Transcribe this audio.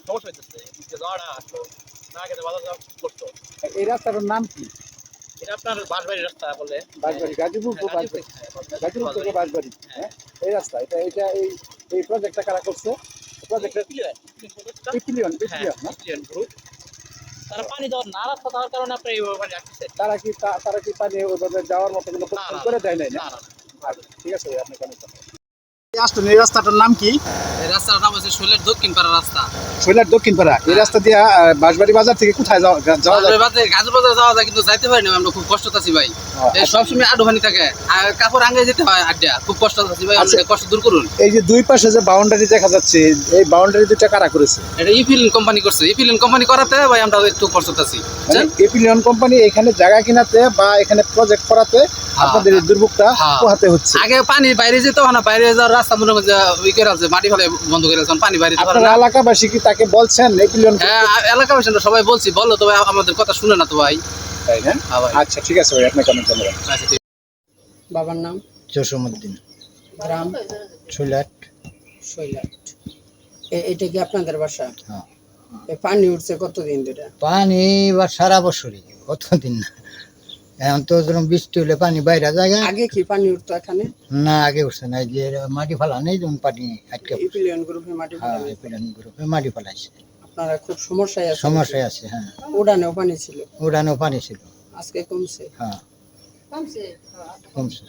সমস্যা হইতেছে এদিকে যাওয়াটা আসলে না গেলে বাজার যাওয়া করতো। এই রাস্তাটার নাম কি? এটা আপনার বাঁশবাড়ির রাস্তা বলে। বাঁশবাড়ি, গাজীপুর টু বাঁশবাড়ি, গাজীপুর থেকে বাঁশবাড়ি। হ্যাঁ, এই রাস্তা এটা এটা এই প্রজেক্টটা কারা করছে? প্রজেক্টটা পিপিলিয়ন না? গ্রুপ তারা পানি দেওয়ার না রাস্তা থাকার কারণে আপনি এইভাবে পানি রাখতেছেন। তারা কি পানি ওইভাবে যাওয়ার মতো কোনো প্রস্তুত করে দেয় নাই না? না না আচ্ছা, ঠিক আছে ভাই, আপনি কেন আসলে এই রাস্তাটার নাম কি? এই রাস্তার নাম হচ্ছে শৈলের দক্ষিণ পাড়া রাস্তা। শৈলার দক্ষিণ পাড়া। এই রাস্তা দিয়ে বাঁশবাড়ি বাজার থেকে কোথায় যাওয়া যায়? গাজী বাজার যাওয়া যায় কিন্তু যাইতে পারি না, আমরা খুব কষ্ট আছি ভাই। এই সবসময় আডু পানি থাকে আর কাপড় আঙ্গে যেতে হয় আড্ডা, খুব কষ্ট আছি ভাই। আচ্ছা, কষ্ট দূর করুন। এই যে দুই পাশে যে বাউন্ডারি দেখা যাচ্ছে, এই বাউন্ডারি দুইটা কারা করেছে? এটা ইফিলিন কোম্পানি করছে। ইফিলিন কোম্পানি করাতে ভাই আমরা একটু কষ্ট আছি। এপিলিয়ন কোম্পানি এখানে জায়গা কিনাতে বা এখানে প্রজেক্ট করাতে আপনাদের এই দুর্ভোগটা পোহাতে হচ্ছে। আগে পানি বাইরে যেত না, বাইরে যাওয়ার রাস্তা মনে হচ্ছে উইকের আছে, মাটি ফেলে বন্ধ করে আছে, পানি বাইরে যেতে পারে আপনারা না। এলাকাবাসী কি তাকে বলছেন এপিলিয়ন? হ্যাঁ, এলাকাবাসী আমরা সবাই বলছি, বললো তবে আমাদের কথা শুনে না তো ভাই। তাই না? আচ্ছা, ঠিক আছে ভাই, আপনাকে অনেক ধন্যবাদ। আচ্ছা, ঠিক। বাবার নাম? জসিমউদ্দিন। গ্রাম? শৈলাট। শৈলাট। এটা কি আপনাদের বাসা? হ্যাঁ। পানি উঠছে কতদিন ধরে? পানি বা সারা বছরই, কতদিন না। এখন তো ধরুন বৃষ্টি হলে পানি বাইরে জায়গা। আগে কি পানি উঠতো এখানে? না, আগে উঠছে না, যে মাটি ফেলা নেই, যেমন পানি আটকে। ইপিলিয়ন গ্রুপে মাটি হ্যাঁ, ফেলা? এপিলিয়ন গ্রুপে মাটি ফেলাইছে। আপনারা খুব সমস্যায় আছেন? সমস্যায় আছে, হ্যাঁ। উড়ানেও পানি ছিল? উড়ানো পানি ছিল। আজকে কমছে? হ্যাঁ, কমছে।